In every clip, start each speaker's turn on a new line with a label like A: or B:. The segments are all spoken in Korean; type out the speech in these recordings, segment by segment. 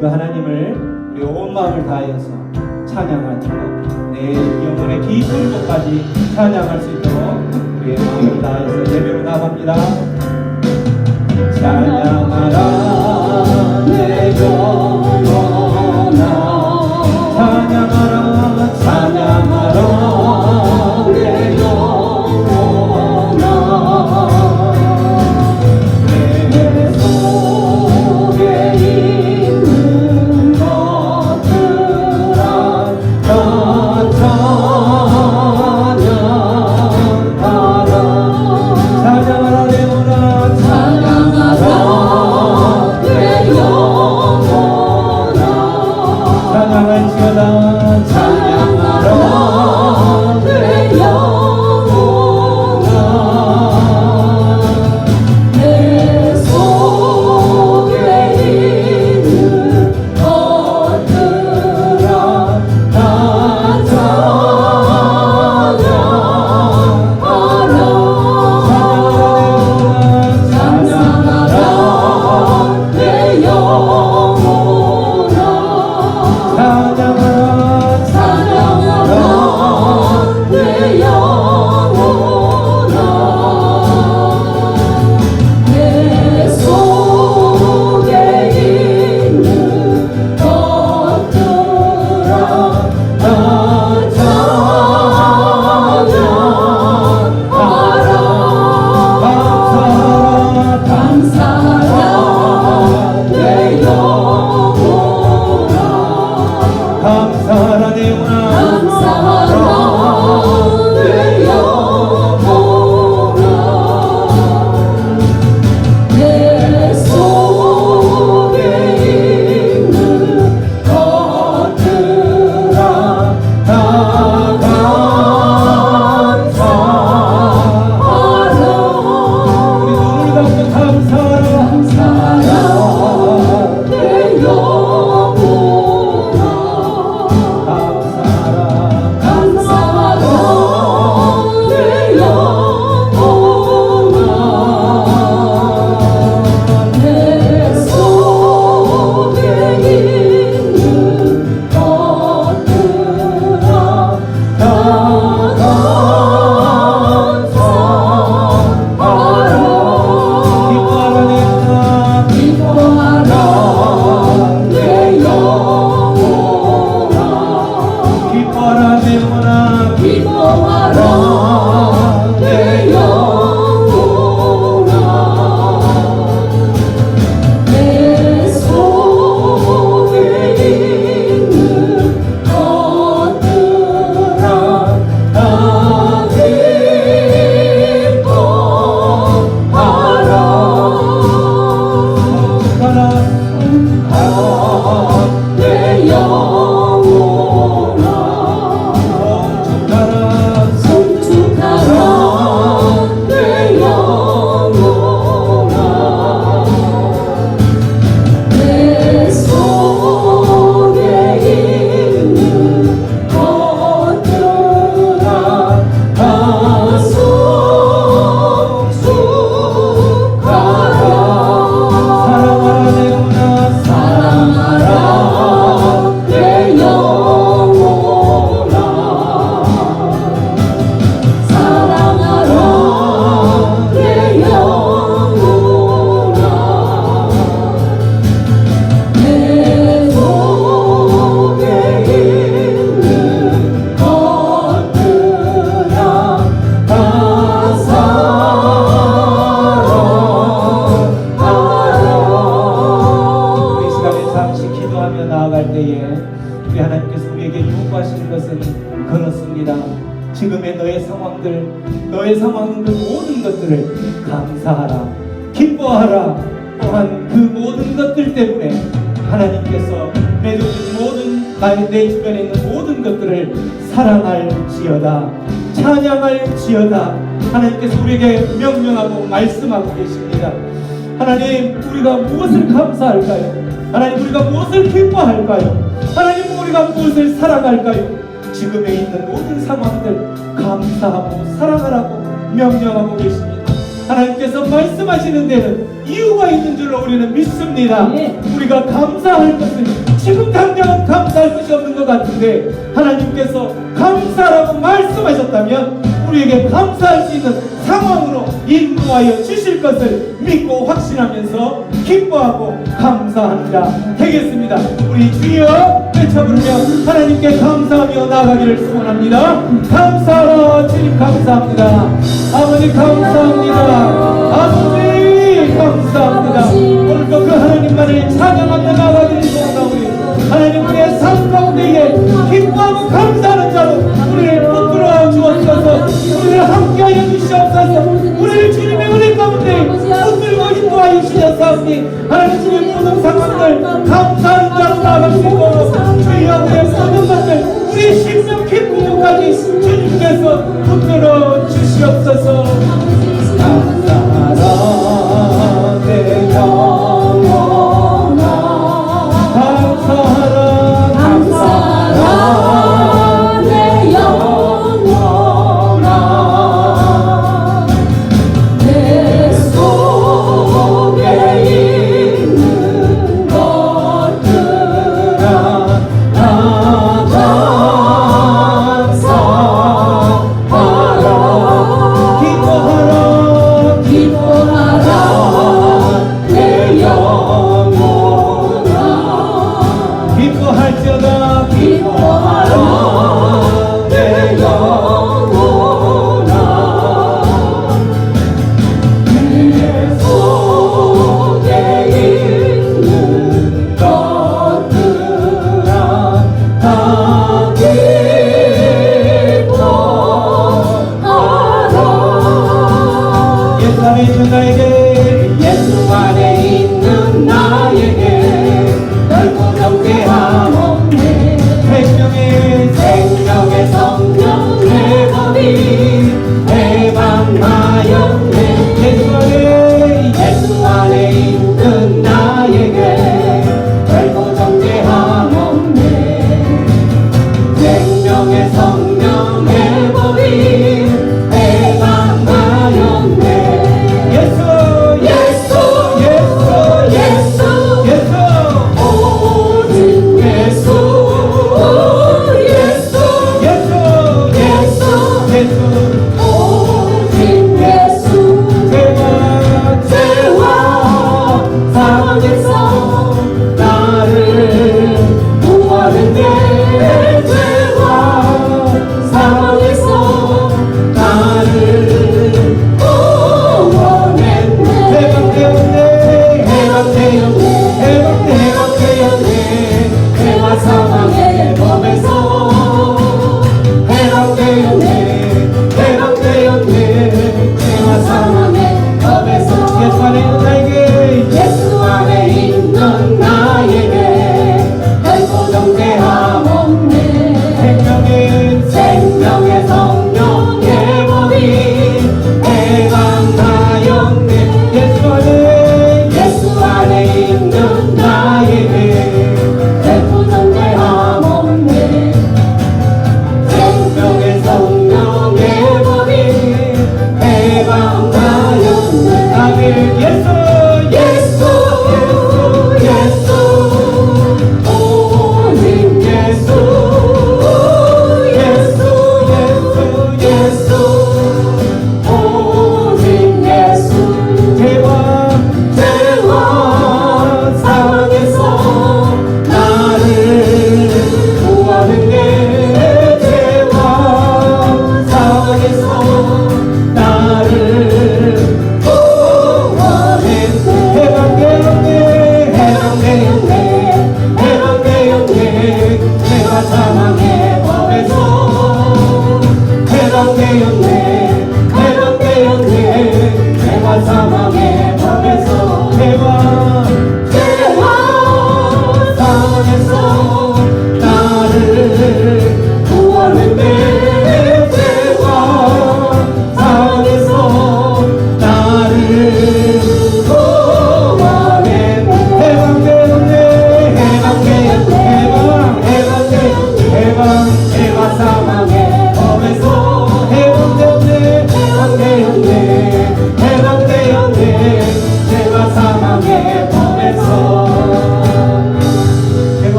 A: 그 하나님을 우리 온 마음을 다하여서 찬양하고 내 영혼의 깊은 곳까지 찬양할 수 있도록 우리의 마음을 다해서 예배로 나갑니다. 찬양하라 내 영혼아, 찬양하라 찬양하라 내 영혼아, 내 속에 있는 것들아 다 찬양하라. 찬양하라 내 영혼아, 찬양하라 내 영혼아, 찬양할지어다 찬양하라 내 영혼아, 내 속에 있는 것들아 다 찬양하라. 찬양하라 내 영혼아, 찬양하라 내 영혼아, 내 속에 있는 것들아 다 찬양하라. 감사라 내 영혼아, 감사라 내 영혼아, 감사라 내 영혼아, 내 속에 있는 것들아 다 감사하라. 우리 눈을 감고 감사하라 내 영혼아, 감사하라 내 영혼아, 내 속에 있는 것들아 다 감사하라. 기뻐하라 내 영혼아, 기뻐하라 내 영혼아, 기뻐하라 내 영혼아, 내 속에 있는 것들아 다 기뻐하라. 내 영혼아, 성축하라 내 영혼아, 내 속에 있는 것들아 다 성축하라. 사랑하라 내 영혼아, 사랑하라 내 영혼아, 내 속에 있는 것들아 다 사랑하라. 우리 시간에 잠시 기도하며 나아갈 때에 우리 하나님께서 우리에게 요구하시는 것은 그렇습니다. 지금의 너의 상황들, 너의 상황 그 모든 것들을 감사하라, 기뻐하라. 또한 그 모든 것들 때문에 하나님께서 맺어준 모든 내 주변에 있는 모든 것들을 사랑할지어다, 찬양할지어다. 하나님께서 우리에게 명령하고 말씀하고 계십니다. 하나님, 우리가 무엇을 감사할까요? 하나님, 우리가 무엇을 기뻐할까요? 하나님, 우리가 무엇을 사랑할까요? 지금에 있는 모든 상황들 감사하고 사랑하라고 명령하고 계십니다. 하나님께서 말씀하시는 데는 이유가 있는 줄로 우리는 믿습니다.
B: 예.
A: 우리가 감사할 것은 지금 당장은 감사할 것이 없는 것 같은데 하나님께서 감사라고 말씀하셨다면 우리에게 감사할 수 있는 상황으로 인도하여 주실 것을 믿고 확신하면서 기뻐하고 감사합니다. 되겠습니다. 우리 주여 외쳐 부르며 하나님께 감사하며 나아가기를 소원합니다. 감사하라 주님 감사합니다. 아버지 감사합니다. 아버지 감사합니다. 오늘도 그 하나님만을 찬양하며 나아가기를 소원하오니 하나님 우리의 삶 가운데에 기뻐하고 감사하는 자로 우리를 붙들어 주옵소서. 우리를 함께하여 주시옵소서. 우리를 주님의 은혜 가운데 붙들고 인도하여 주셨사오니 하나님 주님 모든 상황들 감사하는 자로 나아갈 수 있고 주여 우리의 모든 것들 우리 심령깊은 곳까지 주님께서 붙들어 주시옵소서. 감사하라 내 영혼아 감사하라 감사하라 내 영혼아 내 속에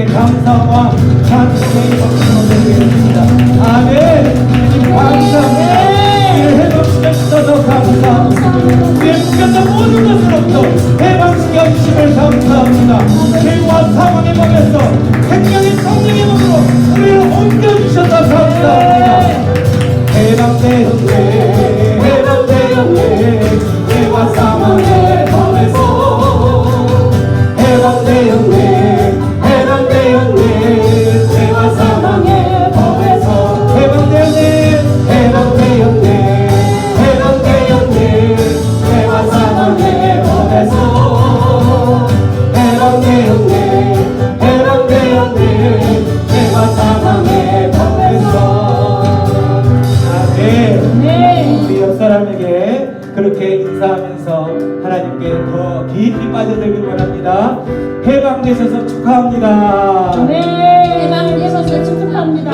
A: 하나님께 감사와 찬송의 박수로 드리겠습니다. 아멘. 주님 감사합니다. 우리를 회복시켜주셔서 감사합니다. 우리의 묶였던 모든 것으로부터 해방시켜 주심을 감사합니다. 죄와 사망의 몸에서 생명의 성령의 몸으로 우리를 옮겨주셔서 감사합니다. 해방되었네 해방되었네 죄와 사망의 몸에서 해방되었네 해방되었네 죄와 사망의 법에서 해방되었네 해방되었네 해방되었네 죄와 사망의 법에서 해방되었네 해방되었네 죄와 사망의 법에서. 아멘. 우리 옆 사람에게 그렇게 인사하면서 하나님께 더 깊이 빠져들길 원합니다. 해방되셔서 축하합니다.
B: 네, 해방되셔서 축하합니다.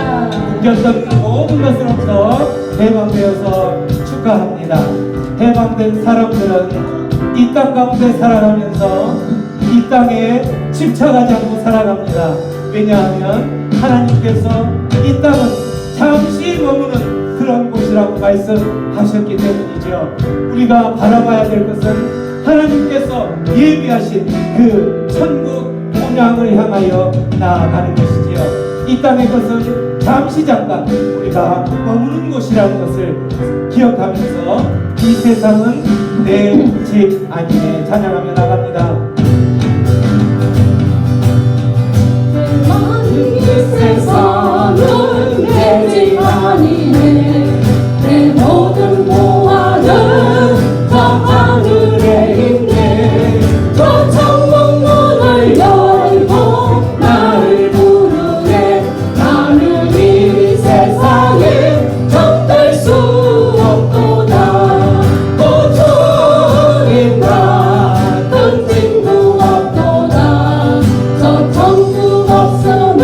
A: 묶였던 모든 것으로부터 해방되어서 축하합니다. 해방된 사람들은 이 땅 가운데 살아가면서 이 땅에 집착하지 않고 살아갑니다. 왜냐하면 하나님께서 이 땅은 잠시 머무는 그런 곳이라고 말씀하셨기 때문이죠. 우리가 바라봐야 될 것은 하나님께서 예비하신 그 천국 본향을 향하여 나아가는 것이지요. 이 땅의 것은 잠시 잠깐 우리가 머무는 곳이라는 것을 기억하면서 이 세상은 내 집 아니네 찬양하며 나갑니다.
B: 이 세상은 내 집 아니네. 내 모든 보화는 저 하늘에 있네. 저 천국 문을 열고 나를 부르네. 나는 이 세상에 접될 수 없도다. 고초인 같은 친구 없도다. 저 천국 없으면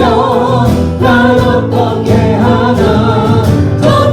B: 난 어떻게 하나. 저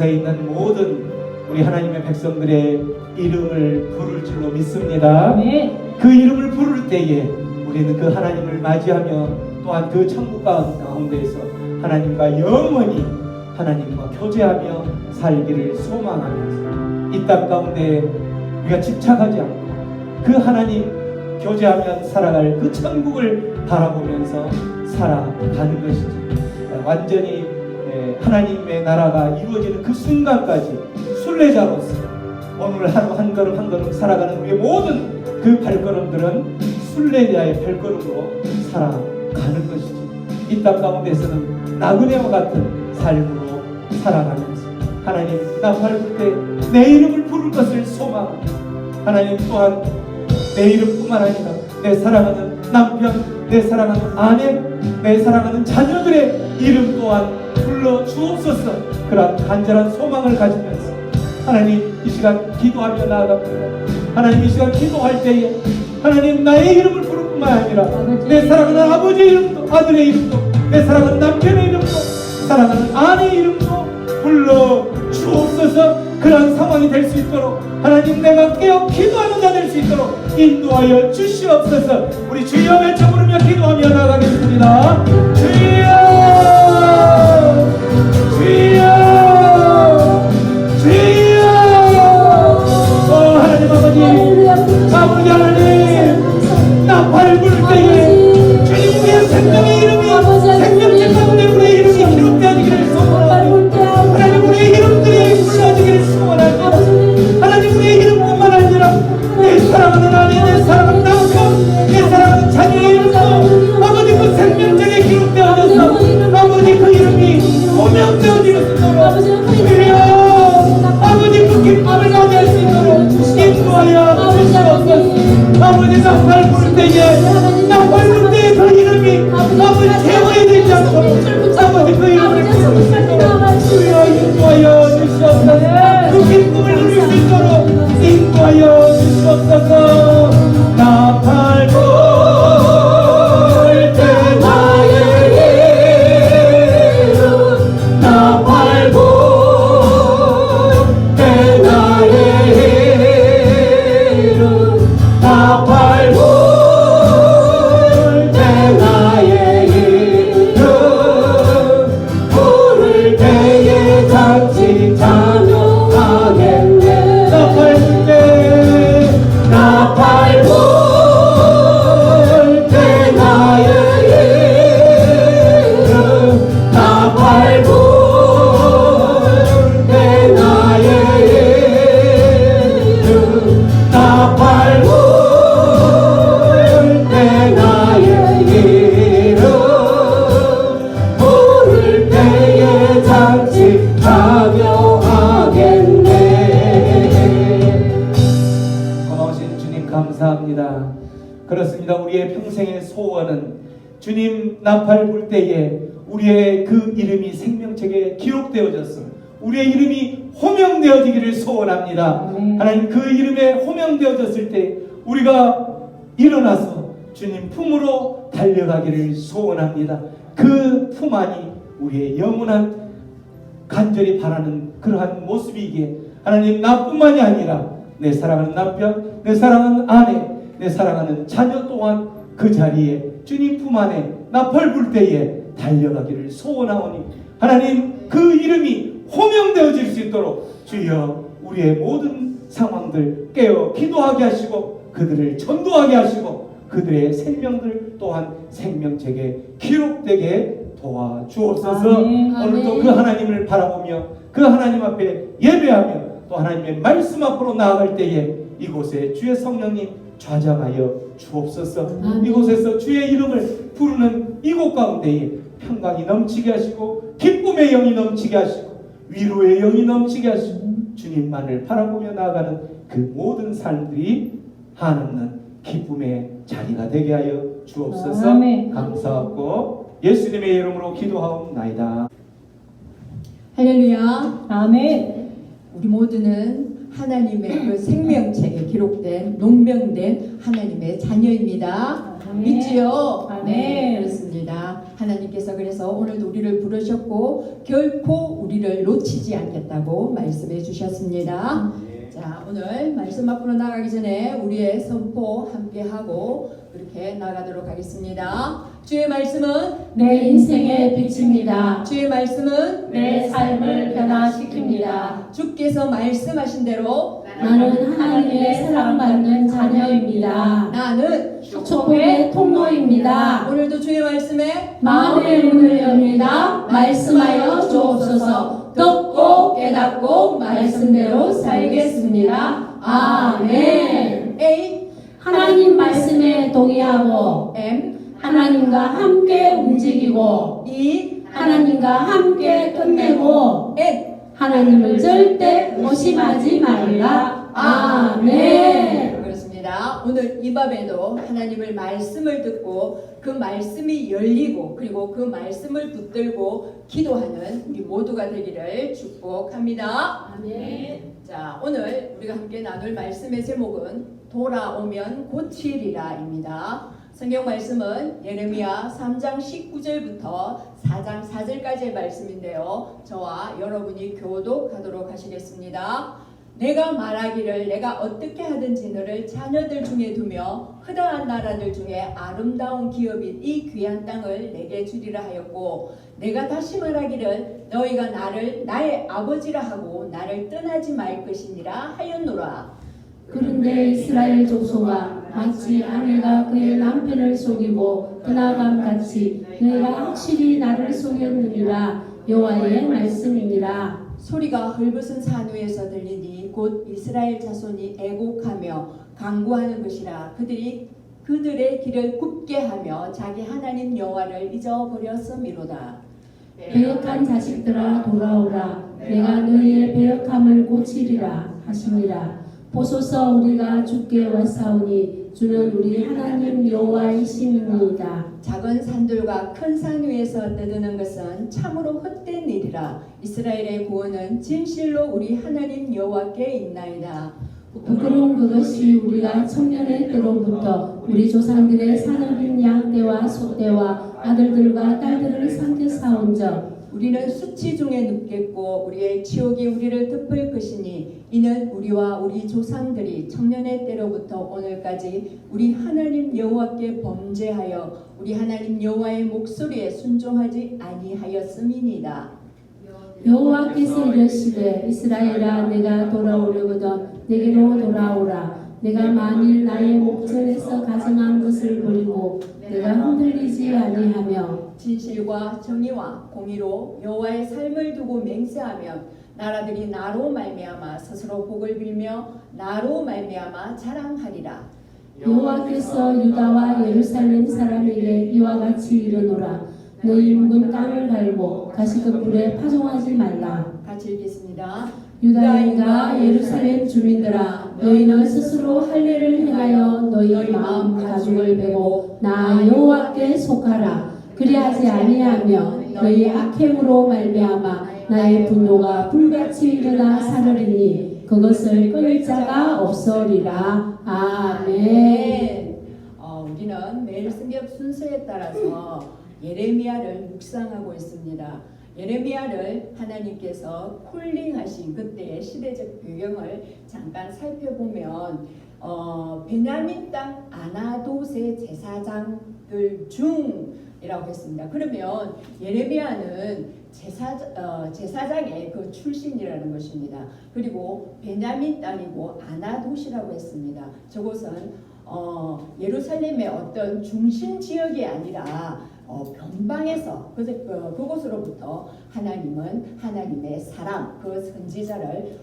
A: 서 있는 모든 우리 하나님의 백성들의 이름을 부를 줄로 믿습니다. 그 이름을 부를 때에 우리는 그 하나님을 맞이하며 또한 그 천국 가운데에서 하나님과 영원히 하나님과 교제하며 살기를 소망하면서 이 땅 가운데 우리가 집착하지 않고 그 하나님 교제하며 살아갈 그 천국을 바라보면서 살아가는 것이지, 완전히 하나님의 나라가 이루어지는 그 순간까지 순례자로서 오늘 하루 한 걸음 한 걸음 살아가는 우리의 모든 그 발걸음들은 순례자의 발걸음으로 살아가는 것이지, 이 땅 가운데서는 나그네와 같은 삶으로 살아가면서 하나님 나 밟을 때 내 이름을 부를 것을 소망하고, 하나님 또한 내 이름뿐만 아니라 내 사랑하는 남편, 내 사랑하는 아내, 내 사랑하는 자녀들의 이름 또한 불러 주옵소서. 그런 간절한 소망을 가지면서 하나님 이 시간 기도하며 나아갑니다. 하나님 이 시간 기도할 때에 하나님 나의 이름을 부를 뿐만 아니라 내 사랑하는 아버지의 이름도, 아들의 이름도, 내 사랑하는 남편의 이름도, 사랑하는 아내의 이름도 불러 주옵소서. 그런 상황이 될 수 있도록 하나님 내가 깨어 기도하는 자 될 수 있도록 인도하여 주시옵소서. 우리 주여 외쳐 부르며 기도하며 나가겠습니다. 주여 주여 주여. 하나님 아버지 하나님 나 밟을 때에 주님 우리의 생명의 이름이 생명책 가운데 우리의 이름이 기록되어지기를 소원합니다. 하나님 우리의 이름들이 불러지기를 소원합니다. 하나님 우리의 이름뿐만 아니라 내 사랑하는 아내, 내 사랑하는 남편, 내 사랑하는 자녀의 이름도 아버지 그 생명책에 기록되어져서 아버지 그 이름이 호명되어지는 수 있도록 주여 아버지 그 기쁨을 가져갈 수 있도록 인도하여 주시옵소서. 아버지 나 밟을 때에 그 이름이 아버지 채워야 되지 않고 아버지 그 이름을 부를 수 있도록 주여 인도하여 주시옵소서. 그 기쁨을 누릴 수 있도록 인도하여 주시옵소서. 나 밟을 때 나의 이름, 나 밟을 때 나의 이름, 나 밟을 때 나의 이름 부를 때에 잔치 찬양하겠네. 나 밟을 때, 나 밟을 때 나의 이름, 나 밟을 때 나의 이름, 나 밟을 때 나의 이름 부를 때에 잔치 찬양하겠네. 고마우신 주님 감사합니다. 그렇습니다. 우리의 평생의 소원은 주님 나 밟을 때에 우리의 그 이름이 생명책에 기록되어졌어 우리의 이름이 호명되어지기를 소원합니다. 하나님 그 이름에 호명되어졌을 때 우리가 일어나서 주님 품으로 달려가기를 소원합니다. 그 품 안이 우리의 영원한 간절히 바라는 그러한 모습이기에 하나님 나뿐만이 아니라 내 사랑하는 남편, 내 사랑하는 아내, 내 사랑하는 자녀 또한 그 자리에 주님 품 안에 나 밟을 때에 달려가기를 소원하오니 하나님 그 이름이 호명되어질 수 있도록 주여 우리의 모든 상황들 깨어 기도하게 하시고 그들을 전도하게 하시고 그들의 생명들 또한 생명책에 기록되게 도와주옵소서. 오늘도 그 하나님을 바라보며 그 하나님 앞에 예배하며 또 하나님의 말씀 앞으로 나아갈 때에 이곳에 주의 성령님 좌장하여 주옵소서. 이곳에서 주의 이름을 부르는 이곳 가운데에 평강이 넘치게 하시고 기쁨의 영이 넘치게 하시고 위로의 영이 넘치게 하시고 주님만을 바라보며 나아가는 그 모든 삶들이 한없는 기쁨의 자리가 되게 하여 주옵소서. 감사하고 예수님의 이름으로 기도하옵나이다.
B: 할렐루야.
C: 아멘.
B: 우리 모두는 하나님의 그 생명책에 기록된 농명된 하나님의 자녀입니다. 믿지요? 네, 그렇습니다. 하나님께서 그래서 오늘도 우리를 부르셨고 결코 우리를 놓치지 않겠다고 말씀해 주셨습니다. 자, 오늘 말씀 앞으로 나가기 전에 우리의 선포 함께 하고 그렇게 나가도록 하겠습니다. 주의 말씀은
C: 내 인생의 빛입니다.
B: 주의 말씀은
C: 내 삶을 변화시킵니다.
B: 주께서 말씀하신 대로
C: 나는 하나님의 사랑받는 자녀입니다.
B: 나는
C: 축복의 통로입니다.
B: 오늘도 주의 말씀에
C: 마음의 문을 엽니다. 말씀하여 주옵소서. 듣고 깨닫고 말씀대로 살겠습니다. 아멘.
B: A,
C: 하나님 말씀에 동의하고
B: M,
C: 하나님과 함께 움직이고
B: E,
C: 하나님과 함께 끝내고
B: N.
C: 하나님을 절대 무심하지 말라. 아멘.
B: 그렇습니다. 오늘 이 밤에도 하나님을 말씀을 듣고 그 말씀이 열리고 그리고 그 말씀을 붙들고 기도하는 우리 모두가 되기를 축복합니다.
C: 아멘.
B: 자, 오늘 우리가 함께 나눌 말씀의 제목은 돌아오면 고치리라입니다. 성경 말씀은 예레미야 3장 19절부터 4장 4절까지의 말씀인데요. 저와 여러분이 교독하도록 하시겠습니다. 내가 말하기를 내가 어떻게 하든지 너를 자녀들 중에 두며 허다한 나라들 중에 아름다운 기업인 이 귀한 땅을 내게 주리라 하였고 내가 다시 말하기를 너희가 나를 나의 아버지라 하고 나를 떠나지 말 것이니라 하였노라.
C: 그런데 이스라엘 족속아 마치 아내가 그의 남편을 속이고 떠나감 같이 너희가 확실히 나를 속였느니라. 여호와의 말씀이니라.
B: 소리가 헐벗은 산 위에서 들리니 곧 이스라엘 자손이 애곡하며 간구하는 것이라. 그들이 그들의 길을 굽게 하며 자기 하나님 여호와를 잊어버렸음이로다.
C: 배역한 자식들아 돌아오라. 내가 너희의 배역함을 고치리라 하시니라. 보소서 우리가 주께 왔사오니 주는 우리 하나님 여호와이시니이다.
B: 작은 산들과 큰 산 위에서 떠드는 것은 참으로 헛된 일이라. 이스라엘의 구원은 진실로 우리 하나님 여호와께 있나이다.
C: 부끄러운 그것이 우리가 청년의 때로부터 우리 조상들의 산업인 양떼와 소떼와 아들들과 딸들을 삼켜 사온 적
B: 우리는 수치 중에 눕겠고 우리의 치욕이 우리를 덮을 것이니 이는 우리와 우리 조상들이 청년의 때로부터 오늘까지 우리 하나님 여호와께 범죄하여 우리 하나님 여호와의 목소리에 순종하지 아니하였음이니이다.
C: 여호와께서 이르시되 이스라엘아 내가 돌아오려거든 내게로 돌아오라. 내가 만일 나의 목전에서 가증한 것을 버리고 내가 흔들리지 아니하며
B: 진실과 정의와 공의로 여호와의 삶을 두고 맹세하면 나라들이 나로 말미암아 스스로 복을 빌며 나로 말미암아 자랑하리라.
C: 여호와께서 유다와 예루살렘 사람에게 이와 같이 이르노라. 너희 묵은 땅을 갈고 가시덤불에 파종하지 말라.
B: 같이 읽겠습니다.
C: 유다인과 예루살렘 주민들아 너희는 스스로 할례를 행하여 너희 마음 가죽을 베고 나 여호와께 속하라. 그리하지 아니하면 너희 악행으로 말미암아 나의 분노가 불같이 일어나 사르리니 그것을 끊을 자가 없으리라. 아멘.
B: 우리는 매일 성경 순서에 따라서 예레미야를 묵상하고 있습니다. 예레미야를 하나님께서 콜링하신 그때의 시대적 배경을 잠깐 살펴보면 베냐민 땅 아나돗의 제사장들 중이라고 했습니다. 그러면 예레미야는 제사장의 그 출신이라는 것입니다. 그리고 베냐민 땅이고 아나돗이라고 했습니다. 저곳은 예루살렘의 어떤 중심 지역이 아니라 변방에서 그곳으로부터 하나님은 하나님의 사람 그 선지자를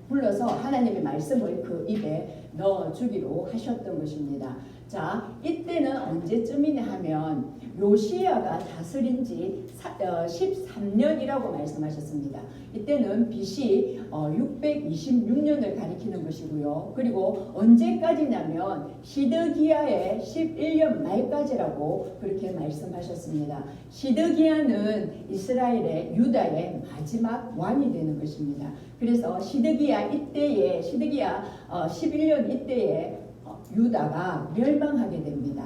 B: 불러서 하나님의 말씀을 그 입에 넣어주기로 하셨던 것입니다. 자, 이때는 언제쯤이냐 하면 요시야가 다스린 지 13년이라고 말씀하셨습니다. 이때는 BC 626년을 가리키는 것이고요. 그리고 언제까지냐면 시드기야의 11년 말까지라고 그렇게 말씀하셨습니다. 시드기야는 이스라엘의 유다의 마지막 왕이 되는 것입니다. 그래서 시드기야 11년 이때에 유다가 멸망하게 됩니다.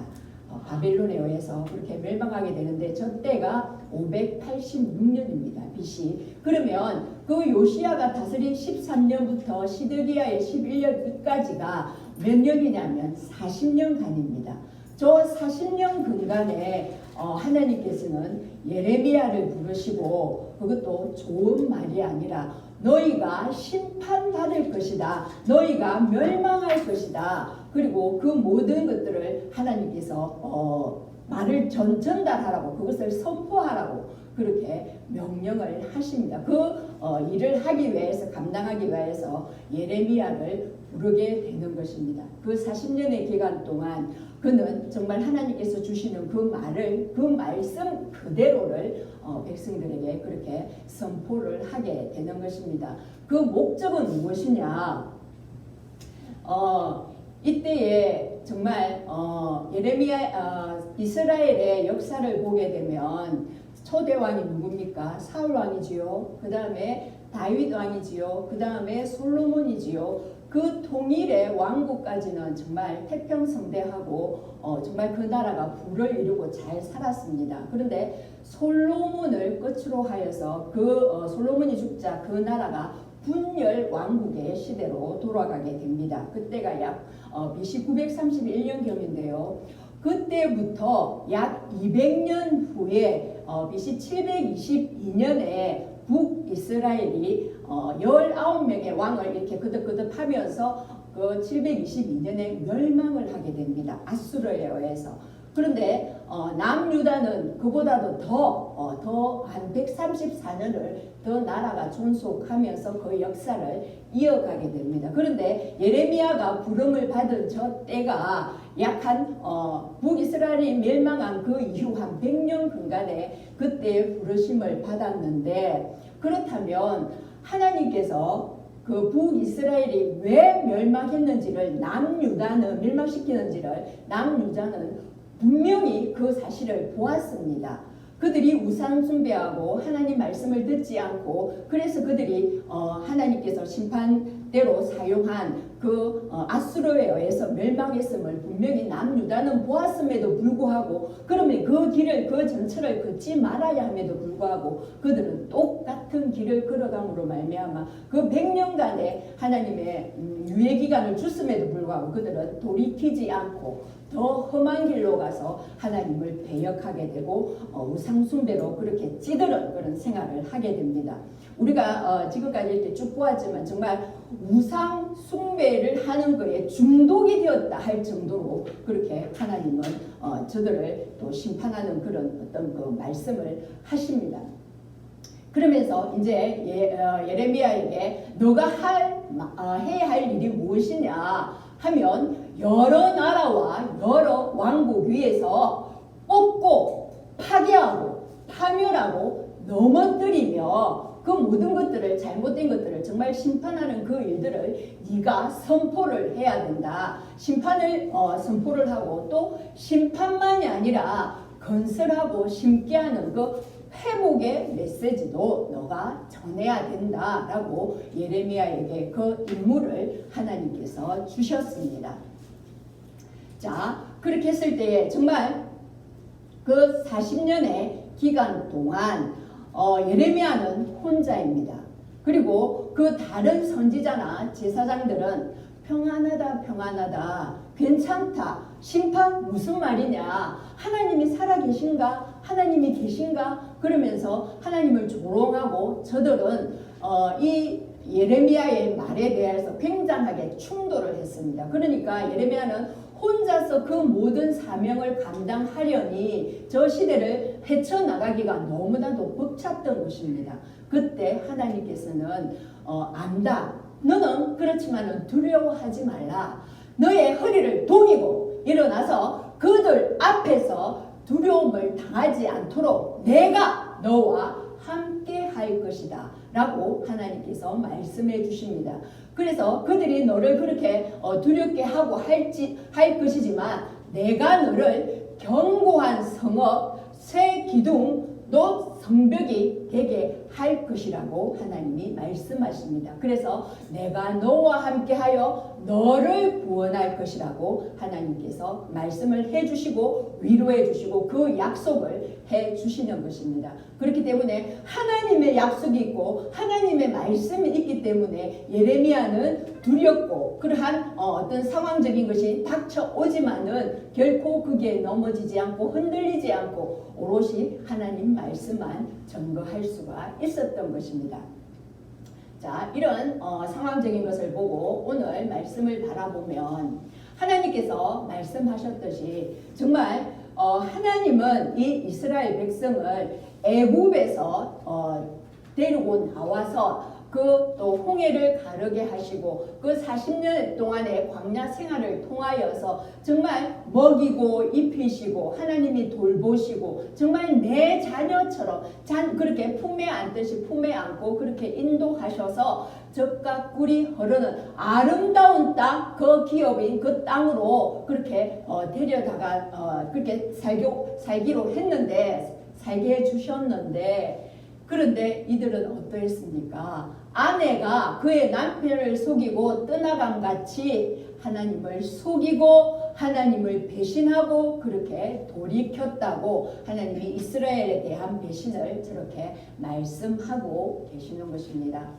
B: 바벨론에 의해서 그렇게 멸망하게 되는데 저 때가 586년입니다. BC. 그러면 그 요시야가 다스린 13년부터 시드기야의 11년까지가 몇 년이냐면 40년간입니다. 저 40년 근간에 하나님께서는 예레미야를 부르시고 그것도 좋은 말이 아니라 너희가 심판받을 것이다. 너희가 멸망할 것이다. 그리고 그 모든 것들을 하나님께서 말을 전달하라고 그것을 선포하라고 그렇게 명령을 하십니다. 그 일을 하기 위해서 감당하기 위해서 예레미야를 부르게 되는 것입니다. 그 40년의 기간 동안 그는 정말 하나님께서 주시는 그 말을 그 말씀 그대로를 백성들에게 그렇게 선포를 하게 되는 것입니다. 그 목적은 무엇이냐? 이때에 정말 이스라엘의 역사를 보게 되면 초대 왕이 누굽니까? 사울 왕이지요. 그 다음에 다윗 왕이지요. 그 다음에 솔로몬이지요. 그 통일의 왕국까지는 정말 태평성대하고 정말 그 나라가 부를 이루고 잘 살았습니다. 그런데 솔로몬을 끝으로 하여서 솔로몬이 죽자 그 나라가 분열 왕국의 시대로 돌아가게 됩니다. 그때가 약 BC 931년경인데요. 그때부터 약 200년 후에 BC 722년에 북이스라엘이 19명의 왕을 이렇게 거듭거듭하면서 그 722년에 멸망을 하게 됩니다. 아수르에 의해서. 그런데 남유다는 그보다도 더 한 134년을 더 나라가 존속하면서 그 역사를 이어가게 됩니다. 그런데 예레미야가 부름을 받은 저 때가 약 한 북이스라엘이 멸망한 그 이후 한 100년 근간에 그때 부르심을 받았는데 그렇다면 하나님께서 그 북이스라엘이 왜 멸망했는지를 멸망시키는지를 남유다는 분명히 그 사실을 보았습니다. 그들이 우상 숭배하고 하나님 말씀을 듣지 않고 그래서 그들이 하나님께서 심판대로 사용한 그 아수르에 의해서 멸망했음을 분명히 남유다는 보았음에도 불구하고 그러면 그 길을 그 전철을 걷지 말아야 함에도 불구하고 그들은 똑같은 길을 걸어감으로 말미암아 그 100년간의 하나님의 유예 기간을 줬음에도 불구하고 그들은 돌이키지 않고 더 험한 길로 가서 하나님을 배역하게 되고 우상 숭배로 그렇게 찌들은 그런 생활을 하게 됩니다. 우리가 지금까지 이렇게 쭉 보았지만 정말 우상 숭배를 하는 거에 중독이 되었다 할 정도로 그렇게 하나님은 저들을 또 심판하는 그런 어떤 그 말씀을 하십니다. 그러면서 이제 예레미야에게 너가 해야 할 일이 무엇이냐 하면 여러 나라와 여러 왕국 위에서 뽑고 파괴하고 파멸하고 넘어뜨리며 그 모든 것들을 잘못된 것들을 정말 심판하는 그 일들을 네가 선포를 해야 된다. 심판을 선포를 하고 또 심판만이 아니라 건설하고 심게 하는 그 회복의 메시지도 너가 전해야 된다라고 예레미야에게 그 임무를 하나님께서 주셨습니다. 자, 그렇게 했을 때에 정말 그 40년의 기간 동안 예레미야는 혼자입니다. 그리고 그 다른 선지자나 제사장들은 평안하다, 괜찮다, 심판 무슨 말이냐, 하나님이 살아계신가, 하나님이 계신가 그러면서 하나님을 조롱하고 저들은 이 예레미야의 말에 대해서 굉장하게 충돌을 했습니다. 그러니까 예레미야는 혼자서 그 모든 사명을 감당하려니 저 시대를 헤쳐나가기가 너무나도 벅찼던 것입니다. 그때 하나님께서는 안다. 너는 그렇지만 두려워하지 말라. 너의 허리를 동이고 일어나서 그들 앞에서 두려움을 당하지 않도록 내가 너와 함께 할 것이다 라고 하나님께서 말씀해 주십니다. 그래서 그들이 너를 그렇게 두렵게 하고 할 것이지만 내가 너를 견고한 성읍 새 기둥 너 성벽이 되게 할 것이라고 하나님이 말씀하십니다. 그래서 내가 너와 함께하여 너를 구원할 것이라고 하나님께서 말씀을 해주시고 위로해 주시고 그 약속을 해주시는 것입니다. 그렇기 때문에 하나님의 약속이 있고 하나님의 말씀이 있기 때문에 예레미야는 두렵고 그러한 어떤 상황적인 것이 닥쳐오지만은 결코 거기에 넘어지지 않고 흔들리지 않고 오롯이 하나님 말씀만 증거할 수가 있었던 것입니다. 자, 이런 상황적인 것을 보고 오늘 말씀을 바라보면 하나님께서 말씀하셨듯이 정말 하나님은 이 이스라엘 백성을 애굽에서 데리고 나와서 그 또 홍해를 가르게 하시고 그 40년 동안의 광야 생활을 통하여서 정말 먹이고 입히시고 하나님이 돌보시고 정말 내 자녀처럼 그렇게 품에 안듯이 품에 안고 그렇게 인도하셔서 젖과 꿀이 흐르는 아름다운 땅 그 기업인 그 땅으로 그렇게 데려다가 그렇게 살기로 했는데 살게 해주셨는데 그런데 이들은 어떠했습니까? 아내가 그의 남편을 속이고 떠나간 같이 하나님을 속이고 하나님을 배신하고 그렇게 돌이켰다고 하나님이 이스라엘에 대한 배신을 저렇게 말씀하고 계시는 것입니다.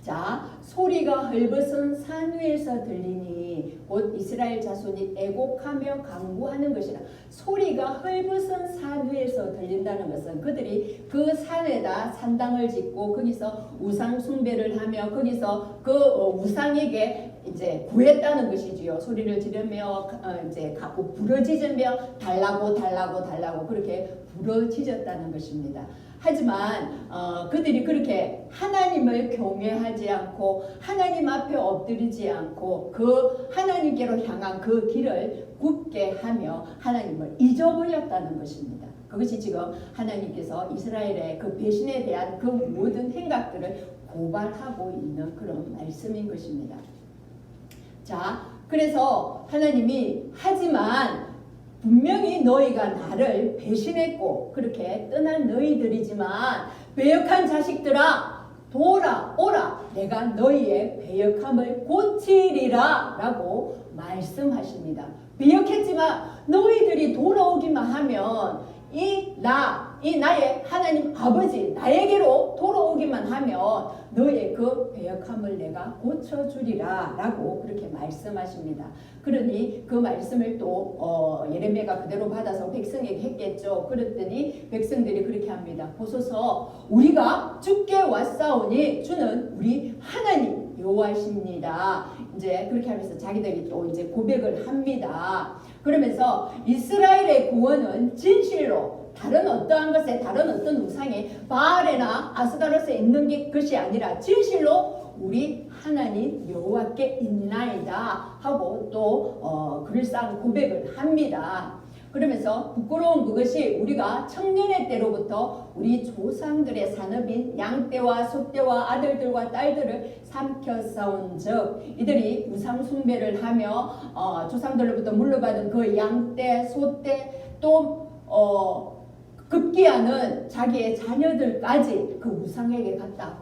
B: 자, 소리가 헐벗은 산 위에서 들리니 곧 이스라엘 자손이 애곡하며 간구하는 것이라. 소리가 헐벗은 산 위에서 들린다는 것은 그들이 그 산에다 산당을 짓고 거기서 우상 숭배를 하며 거기서 그 우상에게 이제 구했다는 것이지요. 소리를 지르며 이제 갖고 부러지며 달라고 그렇게 부러지졌다는 것입니다. 하지만 그들이 그렇게 하나님을 경외하지 않고 하나님 앞에 엎드리지 않고 그 하나님께로 향한 그 길을 굳게 하며 하나님을 잊어버렸다는 것입니다. 그것이 지금 하나님께서 이스라엘의 그 배신에 대한 그 모든 행각들을 고발하고 있는 그런 말씀인 것입니다. 자, 그래서 하나님이 하지만 분명히 너희가 나를 배신했고 그렇게 떠난 너희들이지만 배역한 자식들아 돌아오라 내가 너희의 배역함을 고치리라 라고 말씀하십니다. 배역했지만 너희들이 돌아오기만 하면 이 나의 하나님 아버지 나에게로 돌아오기만 하면 너의 그 배역함을 내가 고쳐주리라 라고 그렇게 말씀하십니다. 그러니 그 말씀을 또 예레미야가 그대로 받아서 백성에게 했겠죠. 그랬더니 백성들이 그렇게 합니다. 보소서 우리가 주께 왔사오니 주는 우리 하나님 여호와십니다. 이제 그렇게 하면서 자기들이 또 이제 고백을 합니다. 그러면서 이스라엘의 구원은 진실로 다른 어떠한 것에 다른 어떤 우상에 바알이나 아스타롯에 있는 것이 아니라 진실로 우리 하나님 여호와께 있나이다 하고 또 그럴싸한 고백을 합니다. 그러면서 부끄러운 그것이 우리가 청년의 때로부터 우리 조상들의 산업인 양떼와 소떼와 아들들과 딸들을 삼켜싸운 즉 이들이 우상 숭배를 하며 조상들로부터 물려받은 그 양떼 소떼 또 급기야는 자기의 자녀들까지 그 우상에게 갖다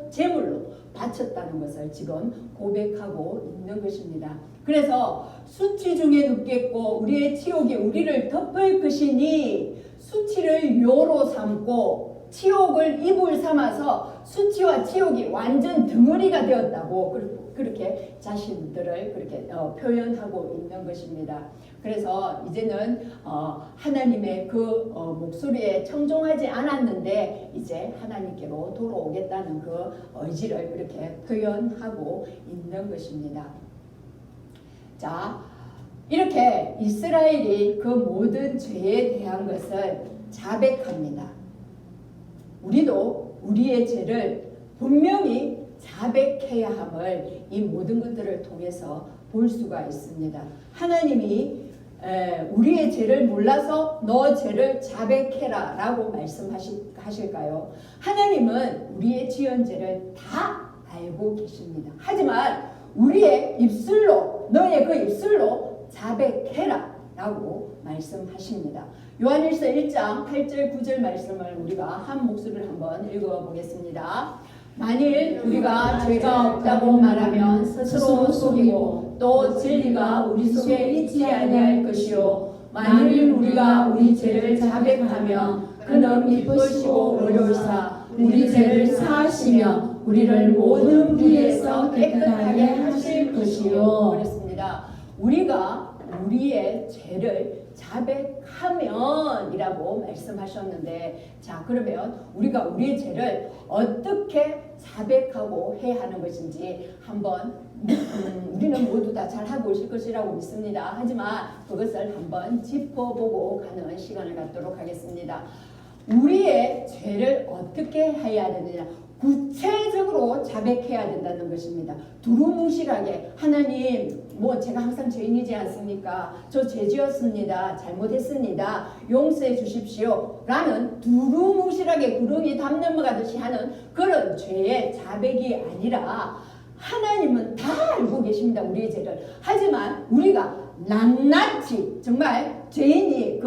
B: 제물로 바쳤다는 것을 지금 고백하고 있는 것입니다. 그래서 수치 중에 눕겠고 우리의 치욕이 우리를 덮을 것이니 수치를 요로 삼고 치욕을 이불 삼아서 수치와 치욕이 완전 덩어리가 되었다고 그렇게 자신들을 그렇게 표현하고 있는 것입니다. 그래서 이제는 하나님의 그 목소리에 청종하지 않았는데 이제 하나님께로 돌아오겠다는 그 의지를 그렇게 표현하고 있는 것입니다. 자, 이렇게 이스라엘이 그 모든 죄에 대한 것을 자백합니다. 우리도 우리의 죄를 분명히 자백해야 함을 이 모든 것들을 통해서 볼 수가 있습니다. 하나님이 우리의 죄를 몰라서 너 죄를 자백해라 라고 말씀하실까요? 하나님은 우리의 지은 죄를 다 알고 계십니다. 하지만 우리의 입술로, 너의 그 입술로 자백해라 라고 말씀하십니다. 요한일서 1장 8절 9절 말씀을 우리가 한 목소리를 한번 읽어보겠습니다. 만일 우리가 죄가 없다고 말하면 스스로 속이고 또 진리가 우리 속에 있지 아니할 것이요 만일 우리가 우리 죄를 자백하면 그는 기쁘시고 의로우사 우리 죄를 사하시며 우리를 모든 불의에서 깨끗하게 하실 것이요. 그렇습니다. 우리가 우리의 죄를 자백하면이라고 말씀하셨는데, 자 그러면 우리가 우리의 죄를 어떻게 자백하고 해야 하는 것인지 한번 우리는 모두 다 잘하고 오실 것이라고 믿습니다. 하지만 그것을 한번 짚어보고 가는 시간을 갖도록 하겠습니다. 우리의 죄를 어떻게 해야 되느냐, 구체적으로 자백해야 된다는 것입니다. 두루뭉실하게 하나님 제가 항상 죄인이지 않습니까? 저 죄지었습니다. 잘못했습니다. 용서해 주십시오. 라는 두루뭉실하게 구름이 담는 것 같이 하는 그런 죄의 자백이 아니라 하나님은 다 알고 계십니다. 우리의 죄를. 하지만 우리가 낱낱이 정말 죄인이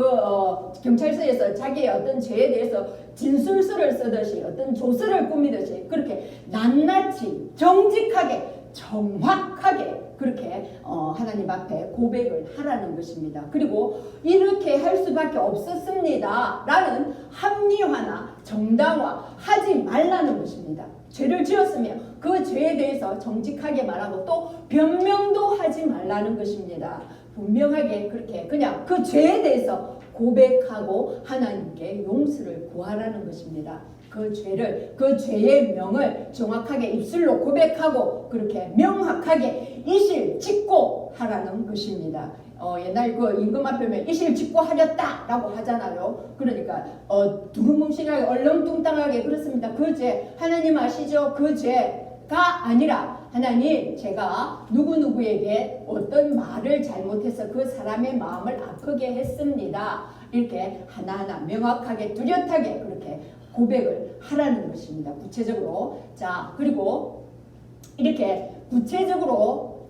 B: 경찰서에서 자기의 어떤 죄에 대해서 진술서를 쓰듯이 어떤 조서를 꾸미듯이 그렇게 낱낱이 정직하게 정확하게 그렇게 하나님 앞에 고백을 하라는 것입니다. 그리고 이렇게 할 수밖에 없었습니다 라는 합리화나 정당화 하지 말라는 것입니다. 죄를 지었으면 그 죄에 대해서 정직하게 말하고 또 변명도 하지 말라는 것입니다. 분명하게 그렇게 그냥 그 죄에 대해서 고백하고 하나님께 용서를 구하라는 것입니다. 그 죄를, 그 죄의 명을 정확하게 입술로 고백하고 그렇게 명확하게 이실 짓고 하라는 것입니다. 옛날 그 임금 앞에면 이실 짓고 하렸다 라고 하잖아요. 그러니까 두루뭉실하게 얼렁뚱땅하게 그렇습니다. 그 죄 하나님 아시죠? 그 죄가 아니라 하나님 제가 누구누구에게 어떤 말을 잘못해서 그 사람의 마음을 아프게 했습니다. 이렇게 하나하나 명확하게 뚜렷하게 그렇게 고백을 하라는 것입니다. 구체적으로. 자, 그리고 이렇게 구체적으로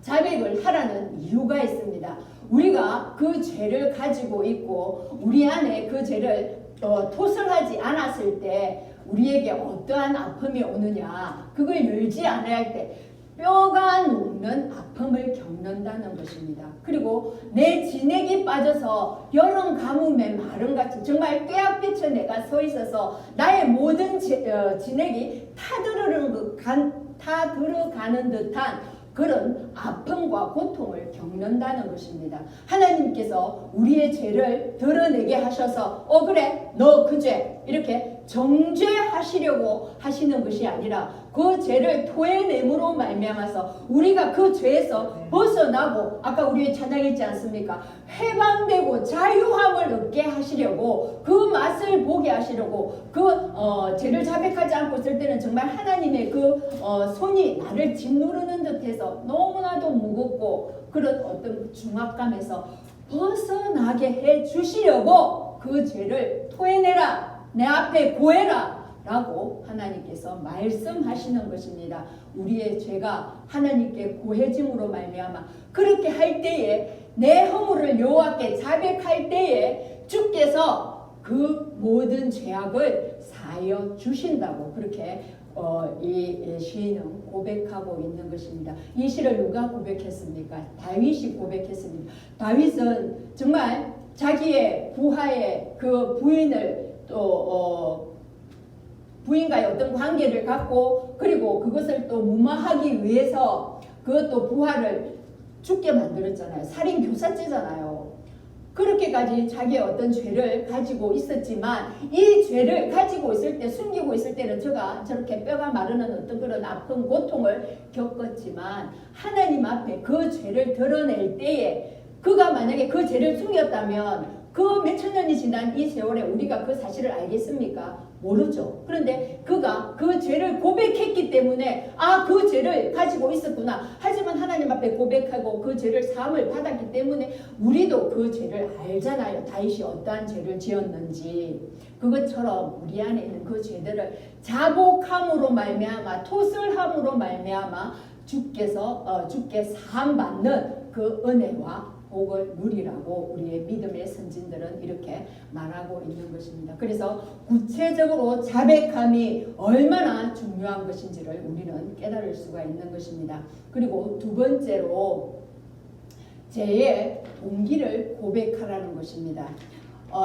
B: 자백을 하라는 이유가 있습니다. 우리가 그 죄를 가지고 있고 우리 안에 그 죄를 토설하지 않았을 때 우리에게 어떠한 아픔이 오느냐, 그걸 열지 않아야 할 때 뼈가 녹는 아픔을 겪는다는 것입니다. 그리고 내 진액이 빠져서 여름 가뭄에 마름같이 정말 뙤약빛에 내가 서 있어서 나의 모든 진액이 타들어가는 듯한 그런 아픔과 고통을 겪는다는 것입니다. 하나님께서 우리의 죄를 드러내게 하셔서 그래 너 그 죄 이렇게 정죄하시려고 하시는 것이 아니라 그 죄를 토해냄으로 말미암아서 우리가 그 죄에서 벗어나고 아까 우리 찬양했지 않습니까? 해방되고 자유함을 얻게 하시려고 그 맛을 보게 하시려고 죄를 자백하지 않고 있을 때는 정말 하나님의 손이 나를 짓누르는 듯해서 너무나도 무겁고 그런 어떤 중압감에서 벗어나게 해 주시려고 그 죄를 토해내라, 내 앞에 고해라 라고 하나님께서 말씀하시는 것입니다. 우리의 죄가 하나님께 고해짐으로 말미암아 그렇게 할 때에 내 허물을 여호와께 자백할 때에 주께서 그 모든 죄악을 사하여 주신다고 그렇게 이 시인은 고백하고 있는 것입니다. 이 시를 누가 고백했습니까? 다윗이 고백했습니다. 다윗은 정말 자기의 부하의 그 부인을 부인과의 어떤 관계를 갖고 그리고 그것을 또 무마하기 위해서 그것도 부하를 죽게 만들었잖아요. 살인 교사죄잖아요. 그렇게까지 자기의 어떤 죄를 가지고 있었지만 이 죄를 가지고 있을 때 숨기고 있을 때는 저렇게 뼈가 마르는 어떤 그런 아픈 고통을 겪었지만 하나님 앞에 그 죄를 드러낼 때에 그가 만약에 그 죄를 숨겼다면 그 몇천 년이 지난 이 세월에 우리가 그 사실을 알겠습니까? 모르죠. 그런데 그가 그 죄를 고백했기 때문에 그 죄를 가지고 있었구나. 하지만 하나님 앞에 고백하고 그 죄를 사함을 받았기 때문에 우리도 그 죄를 알잖아요. 다윗이 어떠한 죄를 지었는지. 그것처럼 우리 안에 있는 그 죄들을 자복함으로 말미암아 토설함으로 말미암아 주께 사함 받는 그 은혜와 복을 누리라고 우리의 믿음의 선진들은 이렇게 말하고 있는 것입니다. 그래서 구체적으로 자백함이 얼마나 중요한 것인지를 우리는 깨달을 수가 있는 것입니다. 그리고 두 번째로 죄의 동기를 고백하라는 것입니다.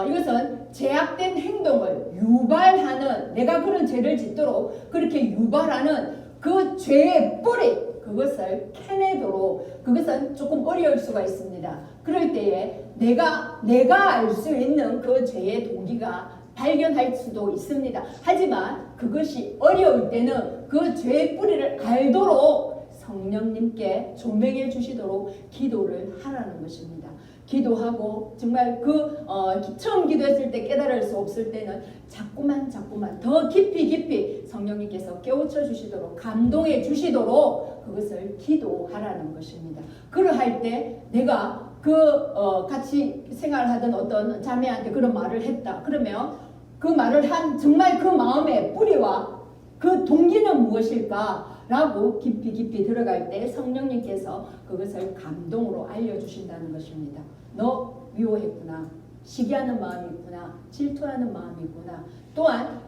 B: 이것은 제약된 행동을 유발하는, 내가 그런 죄를 짓도록 그렇게 유발하는 그 죄의 뿌리, 그것을 캐내도록, 그것은 조금 어려울 수가 있습니다. 그럴 때에 내가 알 수 있는 그 죄의 동기가 발견할 수도 있습니다. 하지만 그것이 어려울 때는 그 죄의 뿌리를 알도록 성령님께 조명해 주시도록 기도를 하라는 것입니다. 기도하고 정말 처음 기도했을 때 깨달을 수 없을 때는 자꾸만 더 깊이 성령님께서 깨우쳐 주시도록 감동해 주시도록 그것을 기도하라는 것입니다. 그러할 때 내가 같이 생활하던 어떤 자매한테 그런 말을 했다. 그러면 그 말을 한 정말 그 마음의 뿌리와 그 동기는 무엇일까? 라고 깊이 들어갈 때 성령님께서 그것을 감동으로 알려주신다는 것입니다. 너 미워했구나. 시기하는 마음이 있구나. 질투하는 마음이 있구나. 또한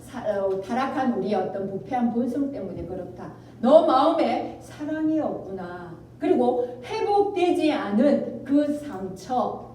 B: 타락한 우리의 어떤 부패한 본성 때문에 그렇다. 너 마음에 사랑이 없구나. 그리고 회복되지 않은 그 상처,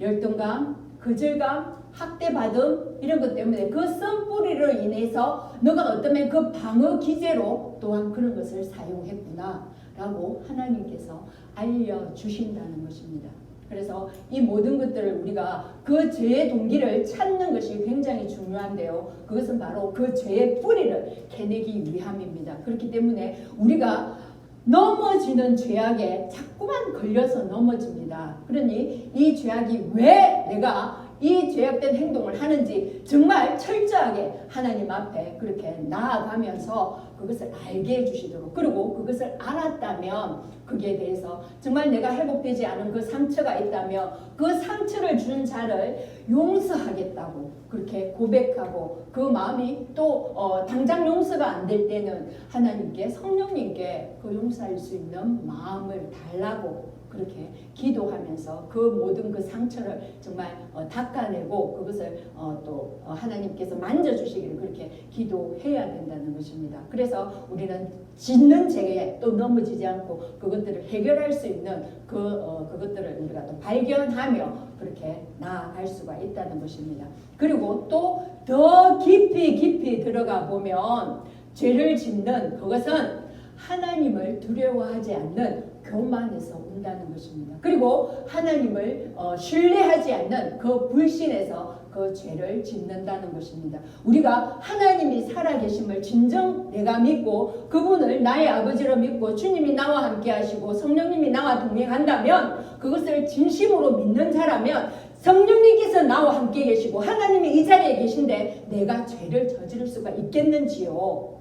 B: 열등감, 거절감, 학대받음 이런 것 때문에 그 쓴뿌리로 인해서 너가 어쩌면 그 방어 기제로 또한 그런 것을 사용했구나 라고 하나님께서 알려주신다는 것입니다. 그래서 이 모든 것들을 우리가 그 죄의 동기를 찾는 것이 굉장히 중요한데요. 그것은 바로 그 죄의 뿌리를 캐내기 위함입니다. 그렇기 때문에 우리가 넘어지는 죄악에 자꾸만 걸려서 넘어집니다. 그러니 이 죄악이 왜 내가 이 죄악된 행동을 하는지 정말 철저하게 하나님 앞에 그렇게 나아가면서 그것을 알게 해주시도록, 그리고 그것을 알았다면 거기에 대해서 정말 내가 회복되지 않은 그 상처가 있다면 그 상처를 준 자를 용서하겠다고 그렇게 고백하고, 그 마음이 또 당장 용서가 안 될 때는 하나님께, 성령님께 그 용서할 수 있는 마음을 달라고 그렇게 기도하면서 그 모든 그 상처를 정말 닦아내고 그것을 또 하나님께서 만져주시기를 그렇게 기도해야 된다는 것입니다. 그래서 우리는 짓는 죄에 또 넘어지지 않고 그것들을 해결할 수 있는 그것들을 우리가 또 발견하며 그렇게 나아갈 수가 있다는 것입니다. 그리고 또 더 깊이 들어가 보면 죄를 짓는 그것은 하나님을 두려워하지 않는 교만에서 온다는 것입니다. 그리고 하나님을 신뢰하지 않는 그 불신에서 그 죄를 짓는다는 것입니다. 우리가 하나님이 살아계심을 진정 내가 믿고 그분을 나의 아버지로 믿고 주님이 나와 함께 하시고 성령님이 나와 동행한다면, 그것을 진심으로 믿는 자라면 성령님께서 나와 함께 계시고 하나님이 이 자리에 계신데 내가 죄를 저지를 수가 있겠는지요.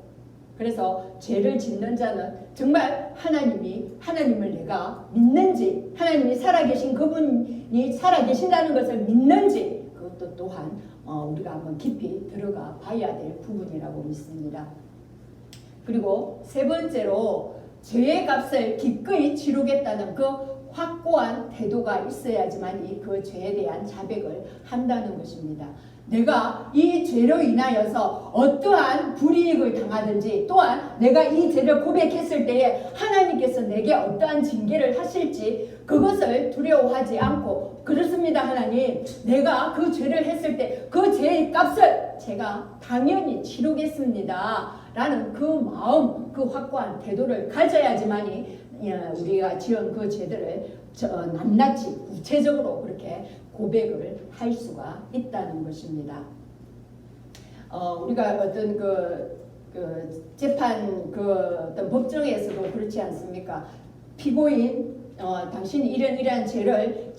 B: 그래서 죄를 짓는 자는 정말 하나님을 내가 믿는지, 하나님이 살아계신 그분이 살아계신다는 것을 믿는지, 그것도 또한 우리가 한번 깊이 들어가 봐야 될 부분이라고 믿습니다. 그리고 세 번째로 죄의 값을 기꺼이 치르겠다는 그 확고한 태도가 있어야지만 그 죄에 대한 자백을 한다는 것입니다. 내가 이 죄로 인하여서 어떠한 불이익을 당하든지, 또한 내가 이 죄를 고백했을 때에 하나님께서 내게 어떠한 징계를 하실지 그것을 두려워하지 않고, 그렇습니다 하나님, 내가 그 죄를 했을 때 그 죄의 값을 제가 당연히 치르겠습니다 라는 그 마음, 그 확고한 태도를 가져야지만이 우리가 지은 그 죄들을 낱낱이 구체적으로 그렇게 고백을 할 수가 있다는 것입니다. 우리가 어떤 재판 어떤 법정에서도 그렇지 않습니까? 피고인 당신이 이런 죄를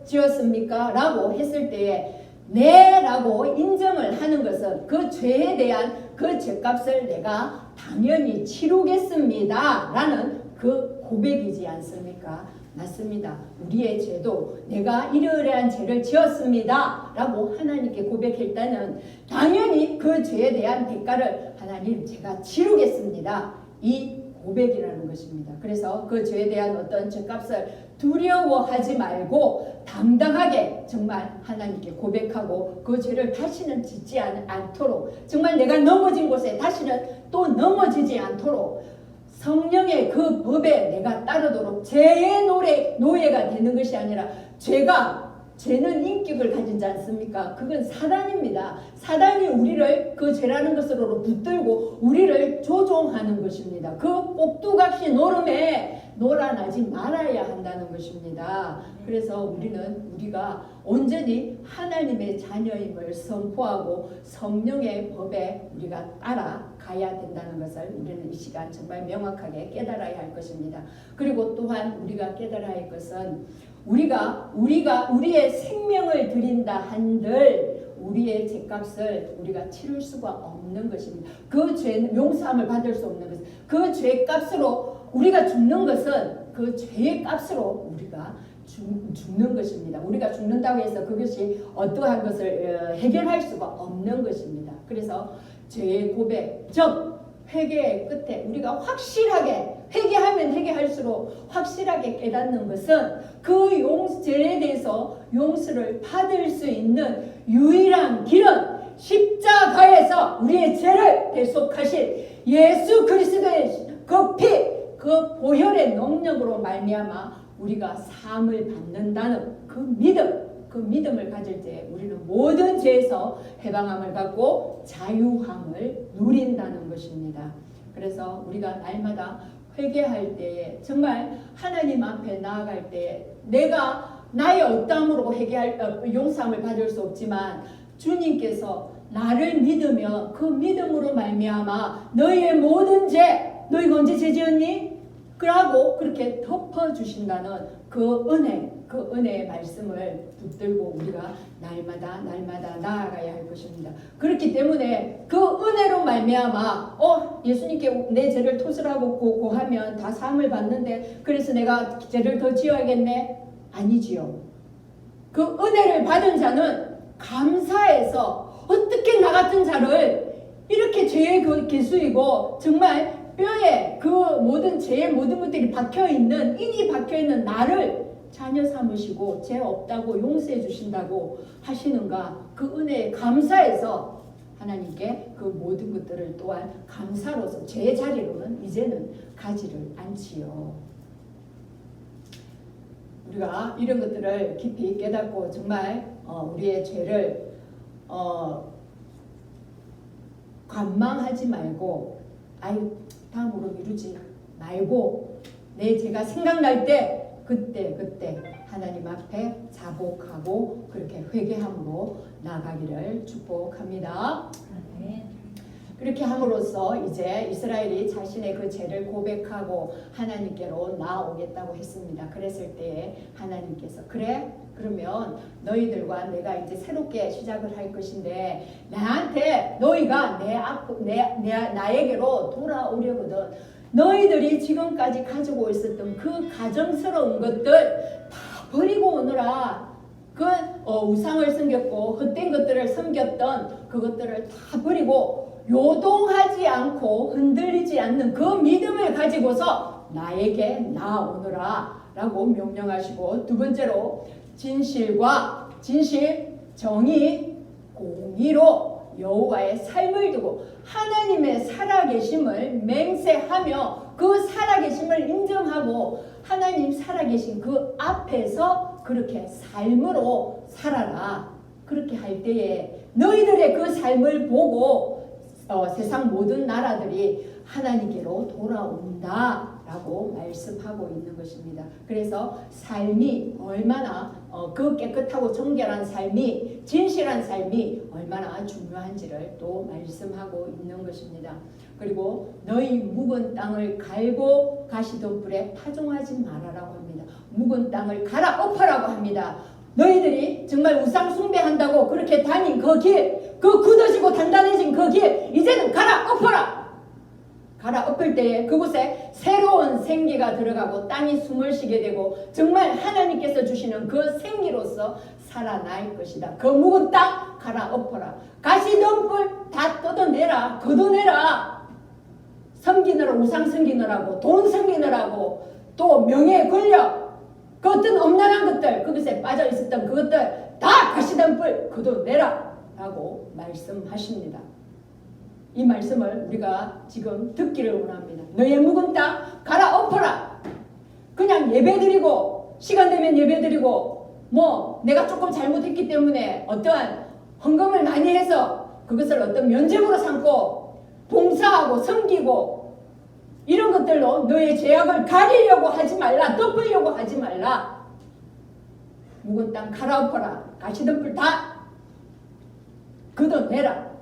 B: 지었습니까? 라고 했을 때에 내라고 인정을 하는 것은 그 죄에 대한 그 죄값을 내가 당연히 치르겠습니다 라는 그 고백이지 않습니까? 맞습니다. 우리의 죄도 내가 이러이러한 죄를 지었습니다 라고 하나님께 고백할 때는 당연히 그 죄에 대한 대가를 하나님 제가 치르겠습니다, 이 고백이라는 것입니다. 그래서 그 죄에 대한 어떤 죄값을 두려워하지 말고 당당하게 정말 하나님께 고백하고 그 죄를 다시는 짓지 않도록, 정말 내가 넘어진 곳에 다시는 또 넘어지지 않도록 성령의 그 법에 내가 따르도록 죄의 노예가 되는 것이 아니라, 죄는 인격을 가지지 않습니까? 그건 사단입니다. 사단이 우리를 그 죄라는 것으로 붙들고 우리를 조종하는 것입니다. 그 꼭두각시 노름에 놀아나지 말아야 한다는 것입니다. 그래서 우리가 온전히 하나님의 자녀임을 선포하고 성령의 법에 우리가 따라가야 된다는 것을 우리는 이 시간 정말 명확하게 깨달아야 할 것입니다. 그리고 또한 우리가 깨달아야 할 것은 우리가 우리의 생명을 드린다 한들 우리의 죄값을 우리가 치를 수가 없는 것입니다. 그 죄는 용서함을 받을 수 없는 것입니다. 그 죄값으로 우리가 죽는 것은 그 죄의 값으로 우리가 죽는 것입니다. 우리가 죽는다고 해서 그것이 어떠한 것을 해결할 수가 없는 것입니다. 그래서 죄의 고백, 즉 회개의 끝에 우리가 확실하게 회개하면 회개할수록 확실하게 깨닫는 것은 그 죄에 대해서 용서를 받을 수 있는 유일한 길은 십자가에서 우리의 죄를 대속하신 예수 그리스도의 그 피, 그 보혈의 능력으로 말미암아 우리가 사함을 받는다는 그 믿음을 가질 때 우리는 모든 죄에서 해방함을 받고 자유함을 누린다는 것입니다. 그래서 우리가 날마다 회개할 때에 정말 하나님 앞에 나아갈 때에 내가 나의 어떠함으로 용서함을 받을 수 없지만 주님께서 나를 믿으며 그 믿음으로 말미암아 너희의 모든 죄, 너희가 언제 죄 지었니? 그러고 그렇게 덮어주신다는 그 은혜의 말씀을 붙들고 우리가 날마다 나아가야 할 것입니다. 그렇기 때문에 그 은혜로 말미암아 예수님께 내 죄를 토설하고 고하면 다 사함을 받는데 그래서 내가 죄를 더 지어야겠네? 아니지요. 그 은혜를 받은 자는 감사해서 어떻게 나 같은 자를 이렇게 죄의 그 개수이고 정말 뼈에 그 모든 죄의 모든 것들이 박혀있는 인이 박혀있는 나를 자녀 삼으시고 죄 없다고 용서해 주신다고 하시는가, 그 은혜에 감사해서 하나님께 그 모든 것들을 또한 감사로서 죄의 자리로는 이제는 가지를 않지요. 우리가 이런 것들을 깊이 깨닫고 정말 우리의 죄를 관망하지 말고 다음으로 미루지 말고 내 죄가 생각날 때 그때 하나님 앞에 자복하고 그렇게 회개함으로 나아가기를 축복합니다. 그렇게 함으로써 이제 이스라엘이 자신의 그 죄를 고백하고 하나님께로 나아오겠다고 했습니다. 그랬을 때에 하나님께서 그러면 너희들과 내가 이제 새롭게 시작을 할 것인데 나한테 너희가 나에게로 돌아오려거든. 너희들이 지금까지 가지고 있었던 그 가정스러운 것들 다 버리고 오느라 그 우상을 섬겼고 헛된 것들을 섬겼던 그것들을 다 버리고 요동하지 않고 흔들리지 않는 그 믿음을 가지고서 나에게 나아오느라 라고 명령하시고, 두 번째로 진실, 정의, 공의로 여호와의 삶을 두고 하나님의 살아계심을 맹세하며 그 살아계심을 인정하고 하나님 살아계신 그 앞에서 그렇게 삶으로 살아라. 그렇게 할 때에 너희들의 그 삶을 보고 세상 모든 나라들이 하나님께로 돌아온다 라고 말씀하고 있는 것입니다. 그래서 삶이 얼마나 그 깨끗하고 정결한 삶이, 진실한 삶이 얼마나 중요한지를 또 말씀하고 있는 것입니다. 그리고 너희 묵은 땅을 갈고 가시던 불에 파종하지 말아라고 합니다. 묵은 땅을 갈아 엎으라고 합니다. 너희들이 정말 우상 숭배한다고 그렇게 다닌 그 길, 그 굳어지고 단단해진 그 길, 이제는 갈아 엎어라. 갈아 엎을 때에 그곳에 새로운 생기가 들어가고 땅이 숨을 쉬게 되고 정말 하나님께서 주시는 그 생기로서 살아날 것이다. 그 묵은 땅 갈아 엎어라. 가시덤불 다 뜯어내라. 걷어내라. 섬기느라 우상 섬기느라고 돈 섬기느라고 또 명예 권력 그 어떤 엄란한 것들 그것에 빠져 있었던 그것들 다 가시덤불 걷어내라 라고 말씀하십니다. 이 말씀을 우리가 지금 듣기를 원합니다. 너의 묵은 땅 갈아 엎어라. 그냥 예배드리고 시간 되면 예배드리고 뭐 내가 조금 잘못했기 때문에 어떠한 헌금을 많이 해서 그것을 어떤 면죄부로 삼고 봉사하고 섬기고 이런 것들로 너의 죄악을 가리려고 하지 말라. 덮으려고 하지 말라. 묵은 땅 갈아 엎어라. 가시덤불 다 걷어내라.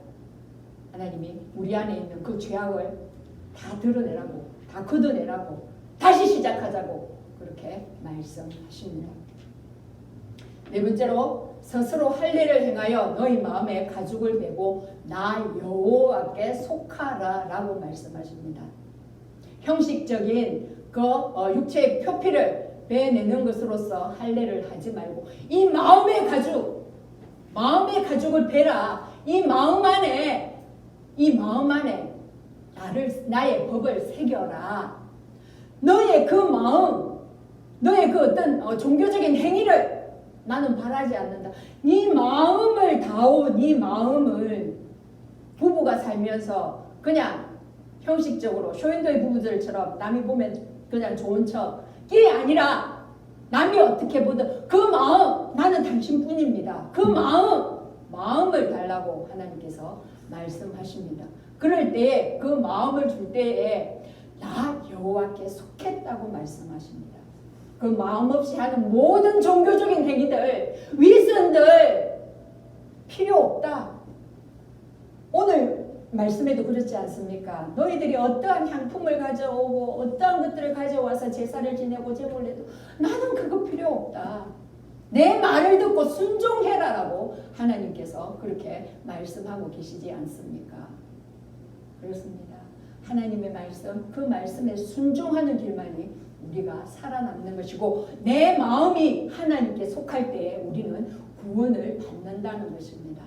B: 하나님이 우리 안에 있는 그 죄악을 다 드러내라고, 다 걷어내라고, 다시 시작하자고 그렇게 말씀하십니다. 네 번째로 스스로 할례를 행하여 너희 마음에 가죽을 베고 나 여호와께 속하라 라고 말씀하십니다. 형식적인 그 육체의 표피를 베내는 것으로서 할례를 하지 말고 이 마음의 가죽을 베라. 이 마음 안에 나의 법을 새겨라. 너의 그 마음, 너의 그 어떤 종교적인 행위를 나는 바라지 않는다. 네 마음을 다오. 네 마음을 부부가 살면서 그냥 형식적으로 쇼윈도의 부부들처럼 남이 보면 그냥 좋은 척이 아니라 남이 어떻게 보든 그 마음 나는 당신뿐입니다. 그 마음을 달라고 하나님께서 말씀하십니다. 그럴 때에 그 마음을 줄 때에 나 여호와께 속했다고 말씀하십니다. 그 마음 없이 하는 모든 종교적인 행위들, 위선들 필요 없다. 오늘 말씀에도 그렇지 않습니까? 너희들이 어떠한 향품을 가져오고 어떠한 것들을 가져와서 제사를 지내고 제물을 해도 나는 그거 필요 없다. 내 말을 듣고 순종해라라고 하나님께서 그렇게 말씀하고 계시지 않습니까? 그렇습니다. 하나님의 말씀, 그 말씀에 순종하는 길만이 우리가 살아남는 것이고 내 마음이 하나님께 속할 때에 우리는 구원을 받는다는 것입니다.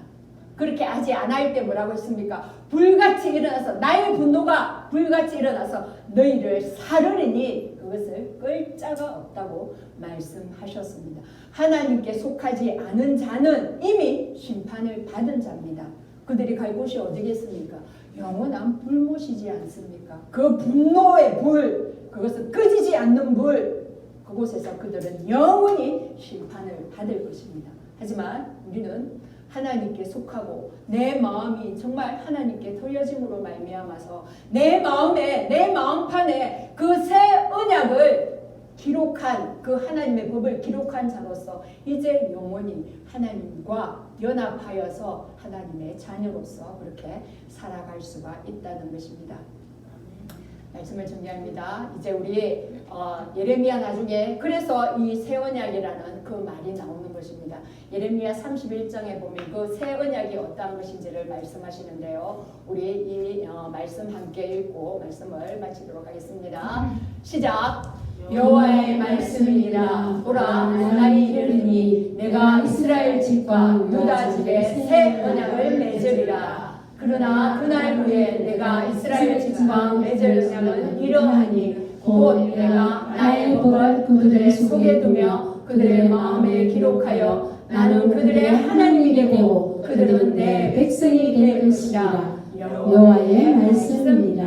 B: 그렇게 하지 않을 때 뭐라고 했습니까? 불같이 일어나서 나의 분노가 불같이 일어나서 너희를 사르리니 그것을 끌 자가 없다고 말씀하셨습니다. 하나님께 속하지 않은 자는 이미 심판을 받은 자입니다. 그들이 갈 곳이 어디겠습니까? 영원한 불못이지 않습니까? 그 분노의 불, 그것은 끄지지 않는 불, 그곳에서 그들은 영원히 심판을 받을 것입니다. 하지만 우리는 하나님께 속하고 내 마음이 정말 하나님께 돌려짐으로 말미암아서 내 마음에 내 마음판에 그 새 언약을 기록한 그 하나님의 법을 기록한 자로서 이제 영원히 하나님과 연합하여서 하나님의 자녀로서 그렇게 살아갈 수가 있다는 것입니다. 말씀을 정리합니다. 이제 우리 예레미야 나중에 그래서 이 새 언약이라는 그 말이 나오는 것입니다. 예레미야 31장에 보면 그 새 언약이 어떠한 것인지를 말씀하시는데요. 우리 이 말씀 함께 읽고 말씀을 마치도록 하겠습니다. 시작. 여호와의 말씀이니라. 보라, 날이 이르리니 내가 이스라엘 집과 유다 집에 새 언약을 맺으리라. 그러나 그날 후에 내가 이스라엘 집과 맺을 언약은 이러하니 곧 내가 나의 법을 그들의 속에 두며 그들의 마음에 기록하여 나는 그들의 하나님이 되고 그들은 내 백성이 될 것이라.
C: 여호와의 말씀입니다.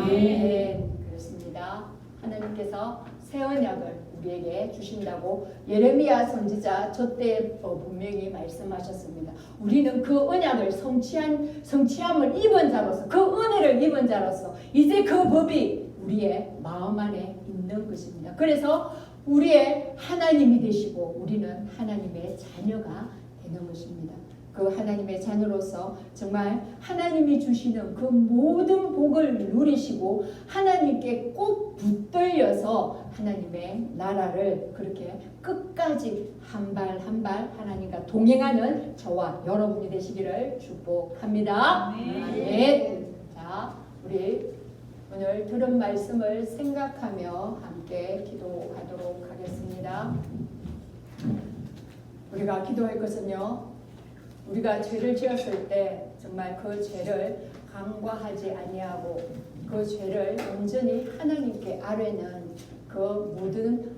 B: 아멘. 그렇습니다. 하나님께서 새 언약을 우리에게 주신다고 예레미야 선지자 저때 분명히 말씀하셨습니다. 우리는 그 언약을 성취함을 입은 자로서 그 은혜를 입은 자로서 이제 그 법이 우리의 마음 안에 있는 것입니다. 그래서 우리의 하나님이 되시고 우리는 하나님의 자녀가 되는 것입니다. 그 하나님의 자녀로서 정말 하나님이 주시는 그 모든 복을 누리시고 하나님께 꼭 붙들려서 하나님의 나라를 그렇게 끝까지 한 발 한 발 하나님과 동행하는 저와 여러분이 되시기를 축복합니다. 네. 자, 우리 오늘 들은 말씀을 생각하며 함께 기도하도록 하겠습니다. 우리가 기도할 것은요, 우리가 죄를 지었을 때 정말 그 죄를 간과하지 아니하고 그 죄를 온전히 하나님께 아뢰는 그 모든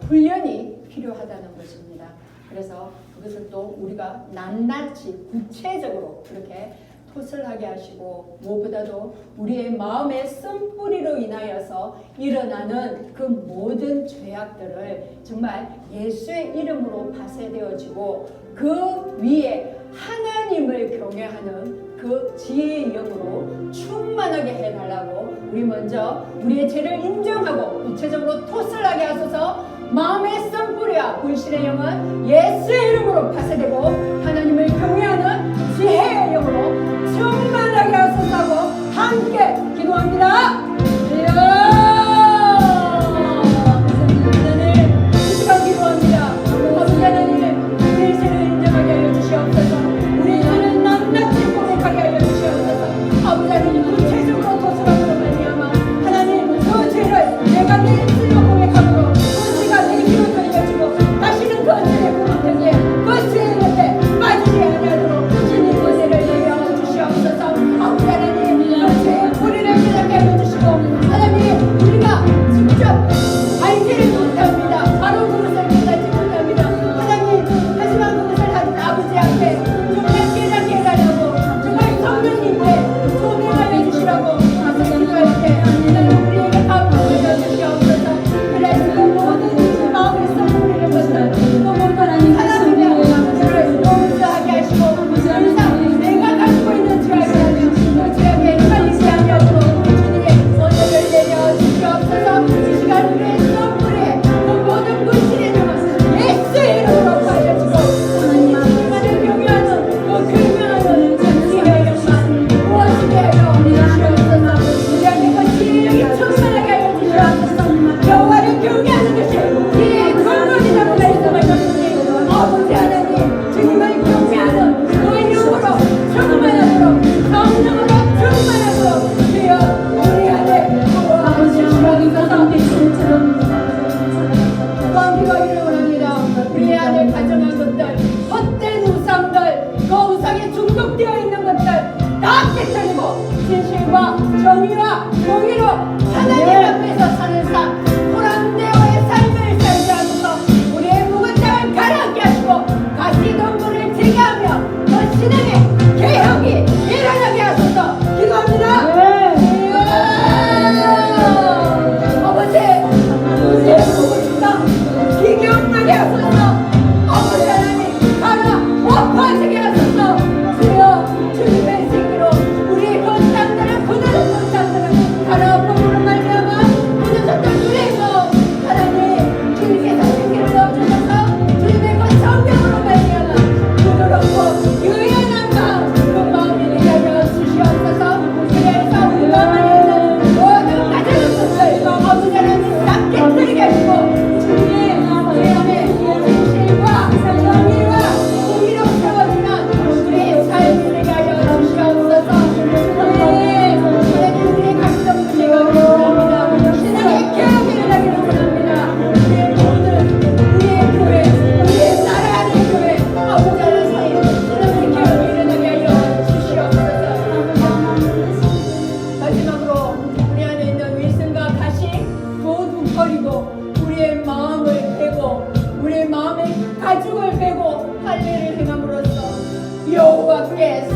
B: 훈련이 필요하다는 것입니다. 그래서 그것을 또 우리가 낱낱이 구체적으로 그렇게 토설하게 하시고 무엇보다도 우리의 마음의 쓴뿌리로 인하여서 일어나는 그 모든 죄악들을 정말 예수의 이름으로 파쇄되어지고 그 위에 하나님을 경외하는 그 지혜의 영으로 충만하게 해달라고 우리 먼저 우리의 죄를 인정하고 구체적으로 토설하게 하소서. 마음의 쓴뿌리와 불신의 영은 예수의 이름으로 파쇄되고 하나님을 경외하는 지혜의 영으로 충만하게 하소서하고 함께 기도합니다. 하나님, 이 시간 기도합니다. 아버지 하나님, 우리의 죄를 인정하게 하여 주시옵소서. 우리의 죄를 낱낱이 고백하게 하여 주시옵소서. 아버지 하나님, 구체적으로 도서함으로 말미암아 하나님 그 죄를 내가 내 입술로 고백함으로 그 죄가 내 귀로 들려지고 다시는 그 죄의 구멍에 그 죄의 곁에 빠지지 아니하도록 주님 은혜를 내려 주시옵소서. 아버지 하나님, 그 죄의 뿌리를 깨닫게 하여 주시고 하나님, 우리가 직접 알지를 못합니다. 바로 그것을 깨닫지 못합니다. 하나님, 하지만 그것을 아버지 앞에 정말 깨닫게 해달라고 정말 성령님께 소명하여 주시라고 아버지 기도할 때 하나님 우리에게 감동하여 주시옵소서. 그래서 그 모든 마음의 선물을 것을 그 모든 하나님의 아버지를 용서하게 하시고 항상 내가 가지고 있는 죄악이라면 그 죄악에 헷갈리지 아니하도록 주님의 은혜를 내려 주시옵소서. 이 시간 우리의 선물에 그 모든 불신의 점은 예수의 이름으로 가려지고 하나님만을 경외하는 그 경외하는 지혜의 영만 무엇이게 하여 주시옵소서. 우리 안에 그 지혜의 영이 충만하게 하여 주시옵소서. 여호와를 경외하는 것이 지혜의 근원이라고 말씀하셨으니 아버지 하나님, 주님을 경외하는 그 영으로 충만하도록 성령으로 충만하도록 주여 우리 안에 도와주시옵소서. 기도하기를 원합니다. 우리 안에 가정한 것들, 헛된 우상들, 그 우상에 중독되어 있는 것들 다 깨뜨리고 진실과 정의와 공의로 하나님 앞에서 사는 삶, 보람되어의 삶을 살게 하소서. 우리의 묵은 땅을 가라앉게 하시고 가시덤불을 제거하며 그 신앙의 개혁이 일어나게 하소서. 기도합니다. 아버지, 우리의 묵은 땅 기경나게 하소서. 아버지 하나님, 가라 엎어지게 하소서. 주여, 주님의 생기로 우리의 그 땅들을 무너졌던 땅들을 가라 엎어으로 말미암아 무너졌던 우리의 마음 하나님 주님께서 생기를 넣어주셔서 주님의 그 성령으로 말미암아 부드럽고 유연한 마음, 그 마음이 되게 하여 주시옵소서. 그래서 우리 마음 안에 있는 모든 가정의 것들 아버지 하나님 다 깨뜨리게 하시고 주님의 마음에 진실과 정의와 공의로 세워지는 우리의 삶이 되게 하여 주시옵소서. 하나님, 우리의 각종 문제가 원합니다. 신앙의 개혁이 일어나기를 원합니다. 우리의 모든 우리의 교회, 우리의 나라 안의 교회 아버지 하나님 신앙의 개혁이 일어나게 하여 주시옵소서. 마지막으로 우리 안에 있는 위선과 가식 모두 버리고 우리의 마음을 베고 우리의 마음의 가죽을 베고 할례를 행함으로써 여호와께